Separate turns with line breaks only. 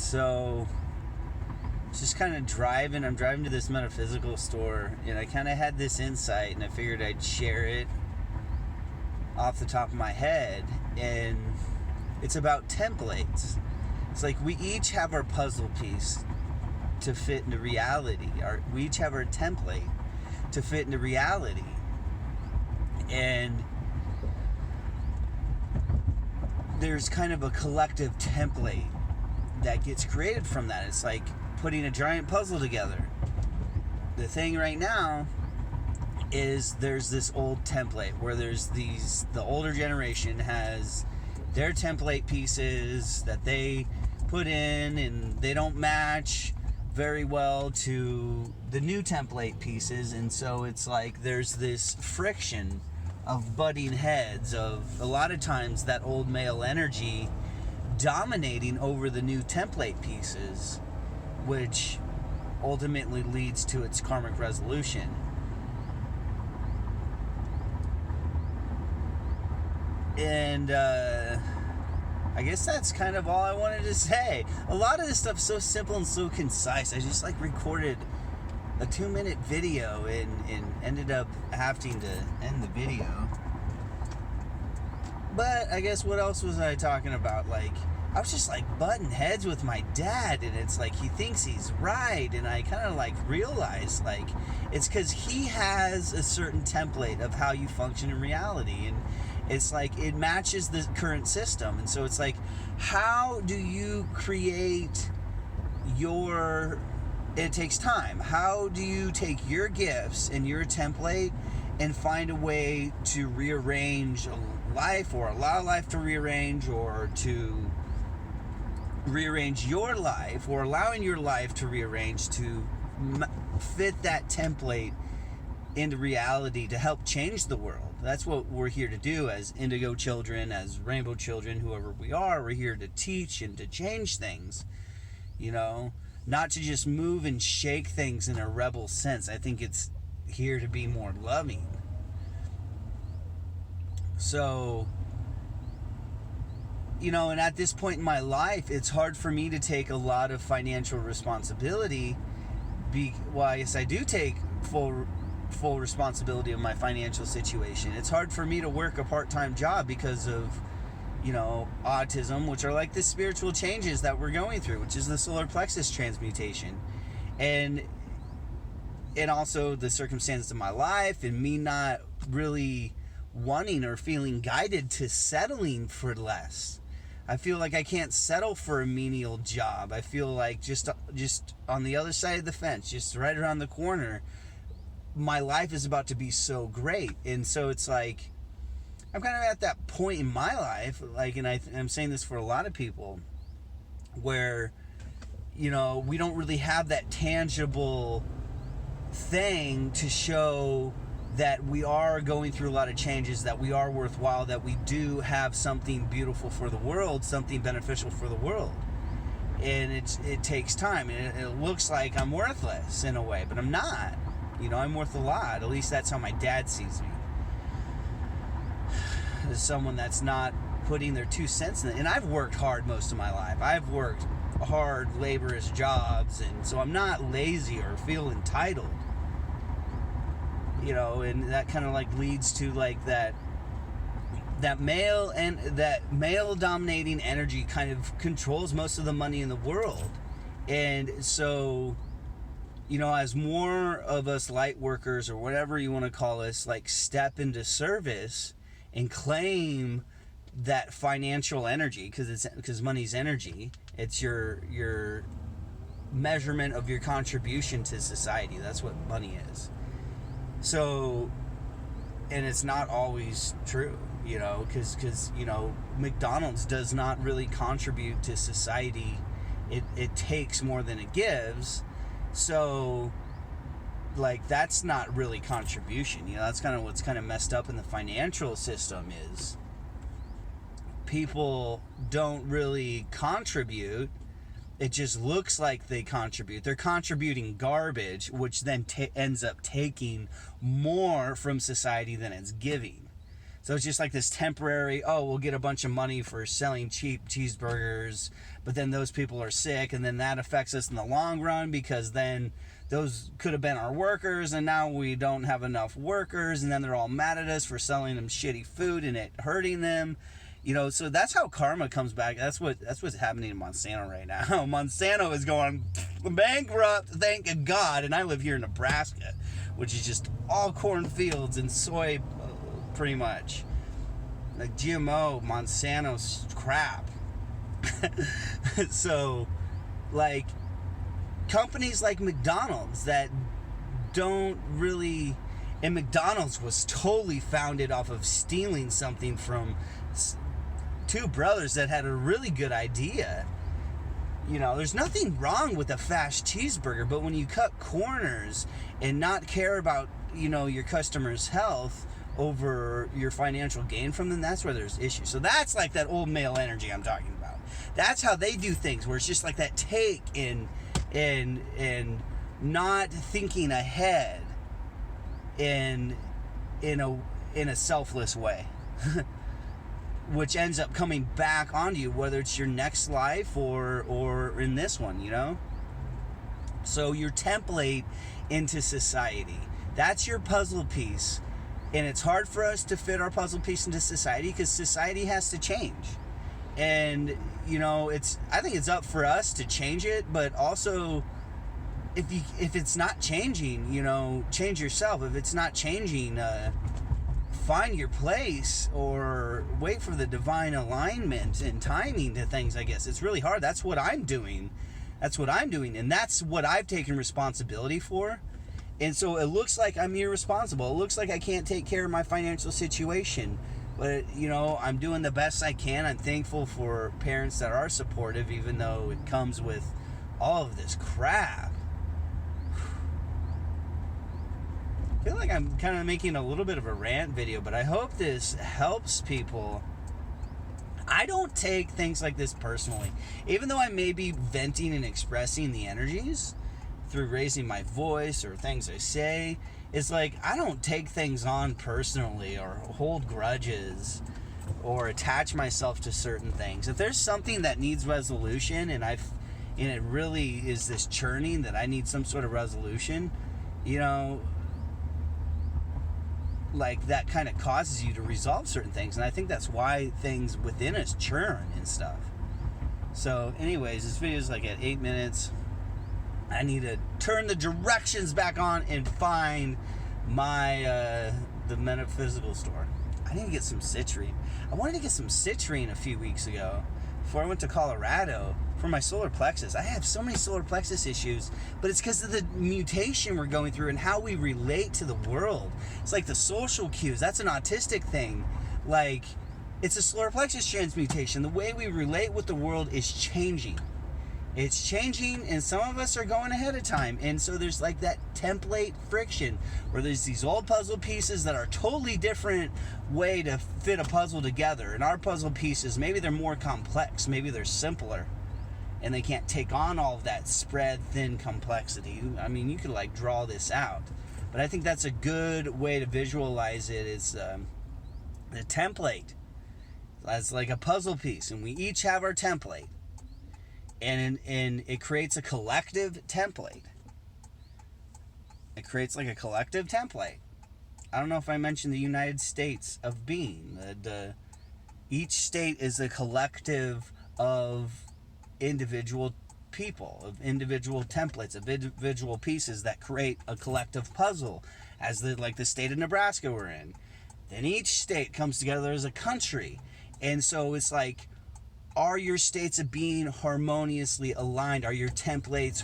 So just kind of driving. I'm driving to this metaphysical store, and I kind of had this insight, and I figured I'd share it off the top of my head. And it's about templates. It's like we each have our puzzle piece to fit into reality. We each have our template to fit into reality. And there's kind of a collective template that gets created from that. It's like putting a giant puzzle together. The thing right now is there's this old template where the older generation has their template pieces that they put in, and they don't match very well to the new template pieces. And so it's like there's this friction of butting heads, of a lot of times that old male energy dominating over the new template pieces, which ultimately leads to its karmic resolution. And I guess that's kind of all I wanted to say. A lot of this stuff is so simple and so concise. I just recorded a 2-minute video and ended up having to end the video. But I guess what else was I talking about? I was just butting heads with my dad, and it's like he thinks he's right, and I kind of realized it's because he has a certain template of how you function in reality, and it's it matches the current system. And so it's how do you create it takes time. How do you take your gifts and your template and find a way to rearrange life, or allow life to rearrange, or to rearrange your life, or allowing your life to rearrange to fit that template into reality to help change the world? That's what we're here to do as indigo children, as rainbow children, whoever we are. We're here to teach and to change things, not to just move and shake things in a rebel sense. I think it's here to be more loving. So, and at this point in my life, it's hard for me to take a lot of financial responsibility. Yes, I do take full responsibility of my financial situation. It's hard for me to work a part-time job because of, autism, which are the spiritual changes that we're going through, which is the solar plexus transmutation. And also the circumstances of my life, and me not really wanting or feeling guided to settling for less. I feel like I can't settle for a menial job. I feel like just on the other side of the fence, just right around the corner, my life is about to be so great. And so it's I'm kind of at that point in my life, and I'm saying this for a lot of people, where, we don't really have that tangible thing to show that we are going through a lot of changes, that we are worthwhile, that we do have something beautiful for the world, something beneficial for the world. And it takes time, and it looks like I'm worthless in a way, but I'm not. I'm worth a lot. At least that's how my dad sees me. As someone that's not putting their 2 cents in it. And I've worked hard most of my life. I've worked hard, laborious jobs, and so I'm not lazy or feel entitled. And that kind of leads to that male dominating energy kind of controls most of the money in the world. And so, as more of us light workers, or whatever you want to call us, step into service and claim that financial energy, because money's energy, it's your measurement of your contribution to society. That's what money is. So, and it's not always true, because McDonald's does not really contribute to society. It takes more than it gives. So, that's not really contribution. That's kind of what's kind of messed up in the financial system, is people don't really contribute. It just looks like they contribute. They're contributing garbage, which then ends up taking more from society than it's giving. It's So it's just like this temporary, oh, we'll get a bunch of money for selling cheap cheeseburgers, but then those people are sick, and then that affects us in the long run because then those could have been our workers, and now we don't have enough workers, and then they're all mad at us for selling them shitty food and it hurting them. So that's how karma comes back. That's what's happening in Monsanto right now. Monsanto is going bankrupt, thank God, and I live here in Nebraska, which is just all cornfields and soy, pretty much. Like GMO, Monsanto's crap. So, like, companies like McDonald's that don't really... And McDonald's was totally founded off of stealing something from two brothers that had a really good idea. There's nothing wrong with a fast cheeseburger, but when you cut corners and not care about, your customer's health over your financial gain from them, that's where there's issues. So that's like that old male energy I'm talking about. That's how they do things, where it's just like that take and not thinking ahead in a selfless way. Which ends up coming back onto you, whether it's your next life or in this one, So your template into society, that's your puzzle piece. And it's hard for us to fit our puzzle piece into society because society has to change. And, I think it's up for us to change it, but also if it's not changing, change yourself. If it's not changing, find your place or wait for the divine alignment and timing to things, I guess. It's really hard. That's what I'm doing. And that's what I've taken responsibility for. And so it looks like I'm irresponsible. It looks like I can't take care of my financial situation. But, I'm doing the best I can. I'm thankful for parents that are supportive, even though it comes with all of this crap. I feel like I'm kind of making a little bit of a rant video, but I hope this helps people. I don't take things like this personally. Even though I may be venting and expressing the energies through raising my voice or things I say, it's like I don't take things on personally or hold grudges or attach myself to certain things. If there's something that needs resolution and it really is this churning that I need some sort of resolution, like that kind of causes you to resolve certain things, and I think that's why things within us churn and stuff. So anyways, this video is like at 8 minutes. I need to turn the directions back on and find my the metaphysical store. I need to get some citrine. I wanted to get some citrine a few weeks ago before I went to Colorado for my solar plexus. I have so many solar plexus issues, but it's because of the mutation we're going through and how we relate to the world. It's like the social cues. That's an autistic thing. Like, it's a solar plexus transmutation. The way we relate with the world is changing. It's changing, and some of us are going ahead of time. And so there's like that template friction where there's these old puzzle pieces that are totally different way to fit a puzzle together. And our puzzle pieces, maybe they're more complex, maybe they're simpler, and they can't take on all of that spread thin complexity. I mean, you could like draw this out, but I think that's a good way to visualize it. Is the template as like a puzzle piece, and we each have our template. And it creates a collective template. It creates like a collective template. I don't know if I mentioned the United States of being. Each state is a collective of individual people, of individual templates, of individual pieces that create a collective puzzle, as the state of Nebraska we're in. Then each state comes together as a country. And so it's like, are your states of being harmoniously aligned? Are your templates